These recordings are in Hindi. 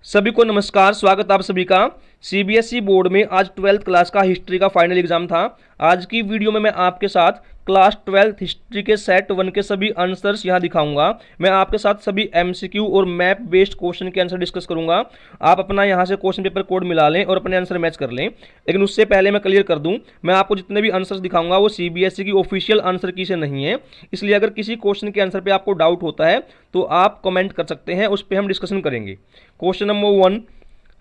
सभी को नमस्कार। स्वागत आप सभी का। सीबीएसई बोर्ड में आज 12th क्लास का हिस्ट्री का फाइनल एग्जाम था। आज की वीडियो में मैं आपके साथ क्लास 12th हिस्ट्री के सेट 1 के सभी आंसर्स यहां दिखाऊंगा। मैं आपके साथ सभी एमसीक्यू और मैप बेस्ड क्वेश्चन के आंसर डिस्कस करूंगा। आप अपना यहां से क्वेश्चन पेपर कोड मिला लें और अपने आंसर मैच कर लें। लेकिन उससे पहले मैं क्लियर कर दूं, मैं आपको जितने भी आंसर्स दिखाऊंगा वो सीबीएसई की ऑफिशियल आंसर की से नहीं है। इसलिए अगर किसी क्वेश्चन के आंसर पर आपको डाउट होता है तो आप कमेंट कर सकते हैं, उस पर हम डिस्कशन करेंगे। क्वेश्चन नंबर 1,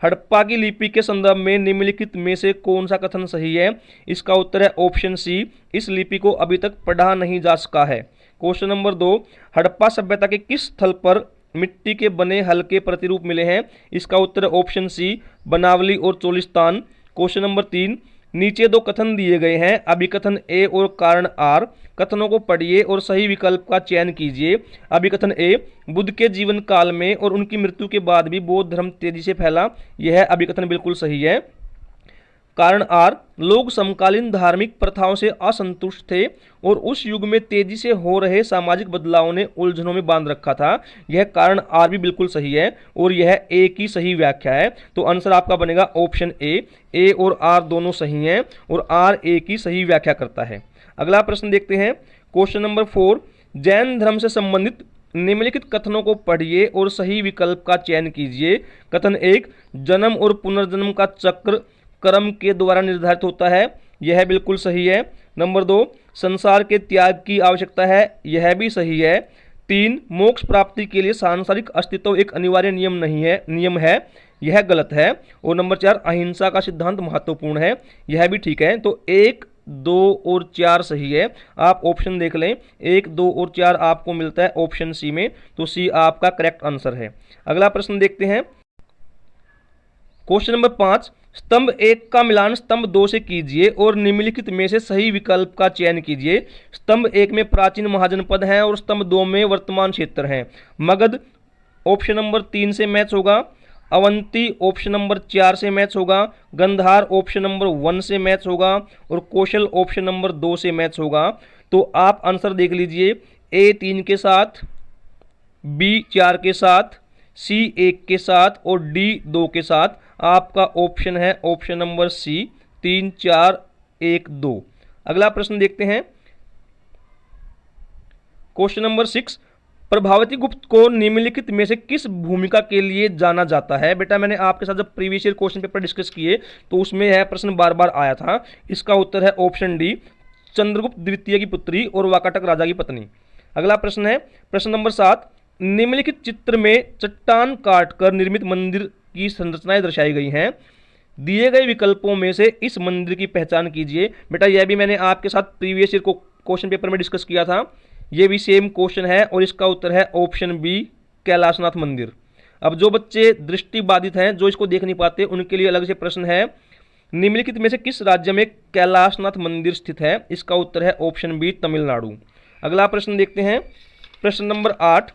हड़प्पा की लिपि के संदर्भ में निम्नलिखित में से कौन सा कथन सही है? इसका उत्तर है ऑप्शन सी, इस लिपि को अभी तक पढ़ा नहीं जा सका है। क्वेश्चन नंबर 2, हड़प्पा सभ्यता के किस स्थल पर मिट्टी के बने हल्के प्रतिरूप मिले हैं? इसका उत्तर है ऑप्शन सी, बनावली और चोलिस्तान। क्वेश्चन नंबर 3, नीचे दो कथन दिए गए हैं, अभिकथन ए और कारण आर। कथनों को पढ़िए और सही विकल्प का चयन कीजिए। अभिकथन ए, बुद्ध के जीवन काल में और उनकी मृत्यु के बाद भी बौद्ध धर्म तेजी से फैला। यह अभिकथन बिल्कुल सही है। कारण आर, लोग समकालीन धार्मिक प्रथाओं से असंतुष्ट थे और उस युग में तेजी से हो रहे सामाजिक बदलावों ने उलझनों में बांध रखा था। यह कारण आर भी बिल्कुल सही है और यह ए की सही व्याख्या है। तो आंसर आपका बनेगा ऑप्शन ए और आर दोनों सही हैं और आर ए की सही व्याख्या करता है। अगला प्रश्न देखते हैं। क्वेश्चन नंबर 4, जैन धर्म से संबंधित निम्नलिखित कथनों को पढ़िए और सही विकल्प का चयन कीजिए। कथन 1, जन्म और पुनर्जन्म का चक्र कर्म के द्वारा निर्धारित होता है। यह बिल्कुल सही है। नंबर 2, संसार के त्याग की आवश्यकता है। यह भी सही है। 3, मोक्ष प्राप्ति के लिए सांसारिक अस्तित्व एक अनिवार्य नियम है। यह गलत है। और नंबर 4, अहिंसा का सिद्धांत महत्वपूर्ण है। यह भी ठीक है। तो 1, 2 और 4 सही है। आप ऑप्शन देख लें, 1, 2 और 4 आपको मिलता है ऑप्शन सी में। तो सी आपका करेक्ट आंसर है। अगला प्रश्न देखते हैं। क्वेश्चन नंबर 5, स्तंभ 1 का मिलान स्तंभ 2 से कीजिए और निम्नलिखित में से सही विकल्प का चयन कीजिए। स्तंभ 1 में प्राचीन महाजनपद हैं और स्तंभ 2 में वर्तमान क्षेत्र हैं। मगध ऑप्शन नंबर 3 से मैच होगा। अवंती ऑप्शन नंबर 4 से मैच होगा। गंधार ऑप्शन नंबर 1 से मैच होगा और कौशल ऑप्शन नंबर 2 से मैच होगा। तो आप आंसर देख लीजिए, ए 3 के साथ, बी 4 के साथ, सी 1 के साथ और डी 2 के साथ। आपका ऑप्शन है ऑप्शन नंबर सी, 3, 4, 1, 2। अगला प्रश्न देखते हैं। क्वेश्चन नंबर 6, प्रभावती गुप्त को निम्नलिखित में से किस भूमिका के लिए जाना जाता है? बेटा मैंने आपके साथ जब previous year question paper discuss किए तो उसमें यह प्रश्न बार बार आया था। इसका उत्तर है ऑप्शन डी, चंद्रगुप्त द्वितीय की पुत्री और वाकाटक राजा की पत्नी। अगला प्रश्न है प्रश्न नंबर 7, निम्नलिखित चित्र में चट्टान काटकर निर्मित मंदिर की संरचनाएं दर्शाई गई हैं। दिए गए विकल्पों में से इस मंदिर की पहचान कीजिए। बेटा यह भी मैंने आपके साथ प्रीवियस ईयर को क्वेश्चन पेपर में डिस्कस किया था। यह भी सेम क्वेश्चन है और इसका उत्तर है ऑप्शन बी, कैलाशनाथ मंदिर। अब जो बच्चे दृष्टि बाधित हैं, जो इसको देख नहीं पाते, उनके लिए अलग से प्रश्न है, निम्नलिखित में से किस राज्य में कैलाशनाथ मंदिर स्थित है? इसका उत्तर है ऑप्शन बी, तमिलनाडु। अगला प्रश्न देखते हैं। प्रश्न नंबर 8,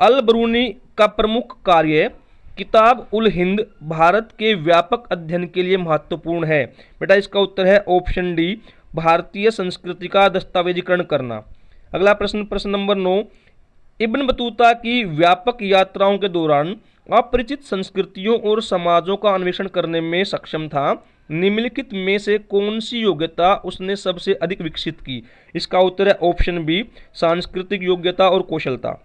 अल बरूनी का प्रमुख कार्य किताब उल हिंद भारत के व्यापक अध्ययन के लिए महत्वपूर्ण है। बेटा इसका उत्तर है ऑप्शन डी, भारतीय संस्कृति का दस्तावेजीकरण करना। अगला प्रश्न प्रश्न नंबर 9, इब्न बतूता की व्यापक यात्राओं के दौरान अपरिचित संस्कृतियों और समाजों का अन्वेषण करने में सक्षम था। निम्नलिखित में से कौन सी योग्यता उसने सबसे अधिक विकसित की? इसका उत्तर है ऑप्शन बी, सांस्कृतिक योग्यता और कौशलता।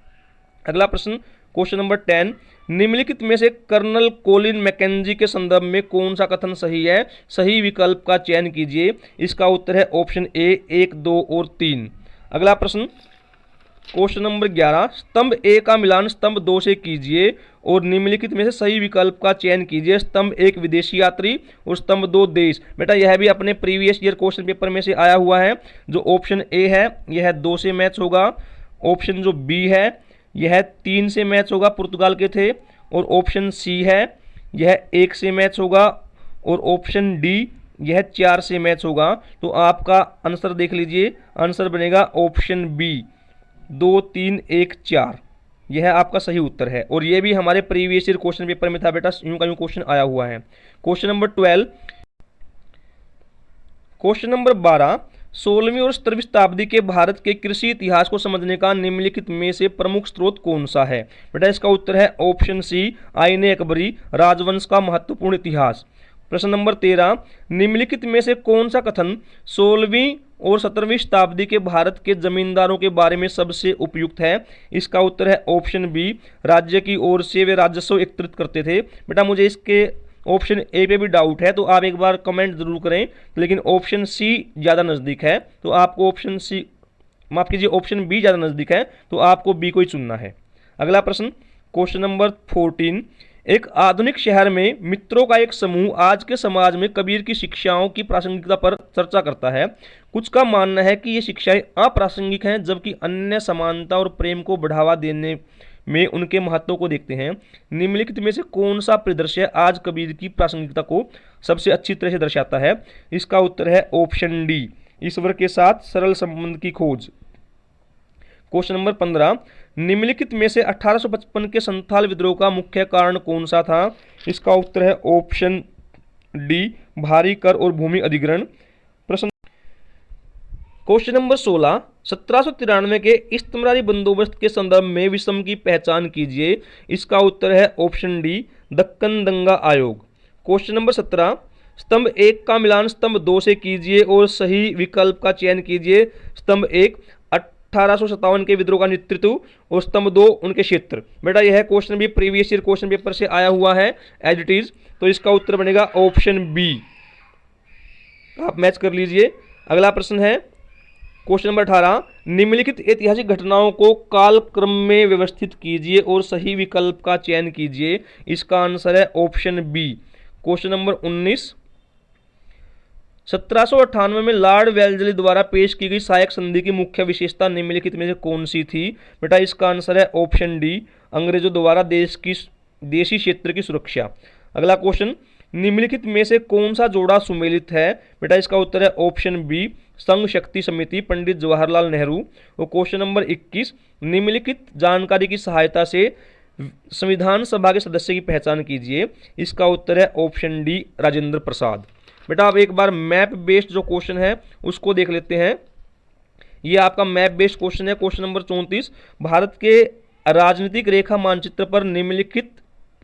अगला प्रश्न क्वेश्चन नंबर 10, निम्नलिखित में से कर्नल कोलिन मैकेंजी के संदर्भ में कौन सा कथन सही है? सही विकल्प का चयन कीजिए। इसका उत्तर है ऑप्शन ए, 1, 2 और 3। अगला प्रश्न क्वेश्चन नंबर 11, स्तंभ ए का मिलान स्तंभ 2 से कीजिए और निम्नलिखित में से सही विकल्प का चयन कीजिए। स्तंभ 1 विदेशी यात्री और स्तंभ 2 देश। बेटा यह भी अपने प्रीवियस ईयर क्वेश्चन पेपर में से आया हुआ है। जो ऑप्शन ए है यह 2 से मैच होगा। ऑप्शन जो बी है यह 3 से मैच होगा, पुर्तगाल के थे। और ऑप्शन सी है यह 1 से मैच होगा और ऑप्शन डी यह 4 से मैच होगा। तो आपका आंसर देख लीजिए, आंसर बनेगा ऑप्शन बी, 2, 3, 1, 4। यह आपका सही उत्तर है और यह भी हमारे प्रीवियस ईयर क्वेश्चन पेपर में था। बेटा यूं का यूं क्वेश्चन आया हुआ है। क्वेश्चन नंबर 12, क्वेश्चन नंबर 12, 16वीं और 17वीं शताब्दी के भारत के कृषि इतिहास को समझने का निम्नलिखित में से प्रमुख स्रोत कौन सा है? बेटा इसका उत्तर है ऑप्शन सी, आईने अकबरी, राजवंश का महत्वपूर्ण इतिहास। प्रश्न नंबर 13, निम्नलिखित में से कौन सा कथन 16वीं और 17वीं शताब्दी के भारत के जमींदारों के बारे में सबसे उपयुक्त है? इसका उत्तर है ऑप्शन बी, राज्य की ओर से वे राजस्व एकत्रित करते थे। बेटा मुझे इसके ऑप्शन ए पे भी डाउट है, तो आप एक बार कमेंट जरूर करें, लेकिन ऑप्शन सी ज़्यादा नज़दीक है, तो आपको ऑप्शन सी, माफ कीजिए, ऑप्शन बी ज़्यादा नज़दीक है, तो आपको बी को ही चुनना है। अगला प्रश्न, क्वेश्चन नंबर 14, एक आधुनिक शहर में मित्रों का एक समूह आज के समाज में कबीर की शिक्षाओं की प्रासंगिकता पर चर्चा करता है। कुछ का मानना है कि ये शिक्षाएं अप्रासंगिक हैं, जबकि अन्य समानता और प्रेम को बढ़ावा देने में उनके महत्व को देखते हैं। निम्नलिखित में से कौन सा परिदृश्य आज कबीर की प्रासंगिकता को सबसे अच्छी तरह से दर्शाता है? इसका उत्तर है ऑप्शन डी, ईश्वर के साथ सरल संबंध की खोज। क्वेश्चन नंबर 15, निम्नलिखित में से 1855 के संथाल विद्रोह का मुख्य कारण कौन सा था? इसका उत्तर है ऑप्शन डी, भारी कर और भूमि अधिग्रहण। प्रश्न क्वेश्चन नंबर 16, 1793 के इस्तमरारी बंदोबस्त के संदर्भ में विषम की पहचान कीजिए। इसका उत्तर है ऑप्शन डी, दक्कन दंगा आयोग। क्वेश्चन नंबर 17, स्तंभ 1 का मिलान स्तंभ 2 से कीजिए और सही विकल्प का चयन कीजिए। स्तंभ 1 1857 के विद्रोह का नेतृत्व और स्तंभ 2 उनके क्षेत्र। बेटा यह क्वेश्चन भी प्रीवियस ईयर क्वेश्चन पेपर से आया हुआ है एज इट इज, तो इसका उत्तर बनेगा ऑप्शन बी। आप मैच कर लीजिए। अगला प्रश्न है क्वेश्चन नंबर 18, निम्नलिखित ऐतिहासिक घटनाओं को कालक्रम में व्यवस्थित कीजिए और सही विकल्प का चयन कीजिए। इसका आंसर है ऑप्शन बी। क्वेश्चन नंबर 19, 1798 में लॉर्ड वेल्जली द्वारा पेश की गई सहायक संधि की मुख्य विशेषता निम्नलिखित में से कौन सी थी? बेटा इसका आंसर है ऑप्शन डी, अंग्रेजों द्वारा देशी क्षेत्र की सुरक्षा। अगला क्वेश्चन, निम्नलिखित में से कौन सा जोड़ा सुमेलित है? बेटा इसका उत्तर है ऑप्शन बी, संघ शक्ति समिति, पंडित जवाहरलाल नेहरू। और क्वेश्चन नंबर 21, निम्नलिखित जानकारी की सहायता से संविधान सभा के सदस्य की पहचान कीजिए। इसका उत्तर है ऑप्शन डी, राजेंद्र प्रसाद। बेटा आप एक बार मैप बेस्ड जो क्वेश्चन है उसको देख लेते हैं। ये आपका मैप बेस्ड क्वेश्चन है। क्वेश्चन नंबर 34, भारत के राजनीतिक रेखा मानचित्र पर निम्नलिखित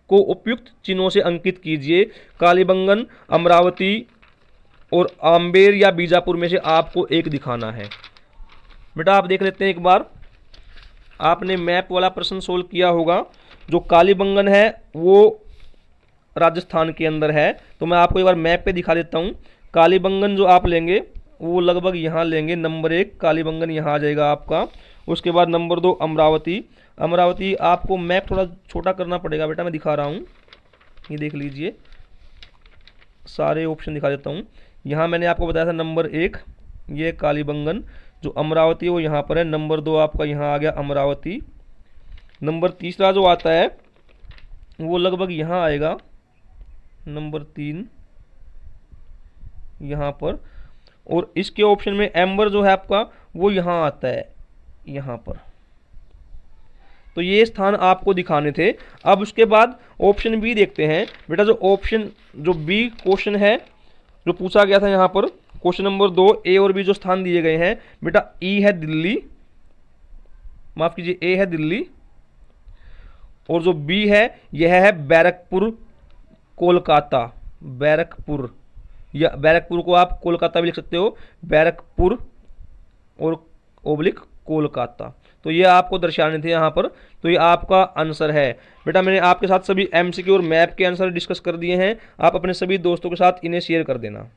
को उपयुक्त चिन्हों से अंकित कीजिए। कालीबंगन, अमरावती और आम्बेर या बीजापुर में से आपको एक दिखाना है। बेटा आप देख लेते हैं एक बार, आपने मैप वाला प्रश्न सोल्व किया होगा। जो कालीबंगन है वो राजस्थान के अंदर है, तो मैं आपको एक बार मैप पे दिखा देता हूँ। कालीबंगन जो आप लेंगे वो लगभग यहाँ लेंगे, नंबर 1 कालीबंगन यहाँ आ जाएगा आपका। उसके बाद नंबर 2 अमरावती। अमरावती आपको मैप थोड़ा छोटा करना पड़ेगा बेटा, मैं दिखा रहा हूँ, ये देख लीजिए, सारे ऑप्शन दिखा देता हूँ। यहाँ मैंने आपको बताया था नंबर 1 ये कालीबंगन, जो अमरावती है वो यहाँ पर है। नंबर 2 आपका यहाँ आ गया अमरावती। नंबर तीसरा जो आता है वो लगभग यहाँ आएगा, नंबर 3 यहाँ पर। और इसके ऑप्शन में एम्बर जो है आपका वो यहाँ आता है, यहाँ पर। तो ये स्थान आपको दिखाने थे। अब उसके बाद ऑप्शन बी देखते हैं। बेटा जो ऑप्शन जो बी क्वेश्चन है जो पूछा गया था यहाँ पर, क्वेश्चन नंबर 2, ए और बी जो स्थान दिए गए हैं, बेटा ई है दिल्ली, माफ कीजिए ए है दिल्ली, और जो बी है यह है बैरकपुर कोलकाता। बैरकपुर, या बैरकपुर को आप कोलकाता भी लिख सकते हो, बैरकपुर और ओब्लिक कोलकाता। तो ये आपको दर्शाने थे यहाँ पर, तो ये आपका आंसर है। बेटा मैंने आपके साथ सभी एमसीक्यू और मैप के आंसर डिस्कस कर दिए हैं, आप अपने सभी दोस्तों के साथ इन्हें शेयर कर देना।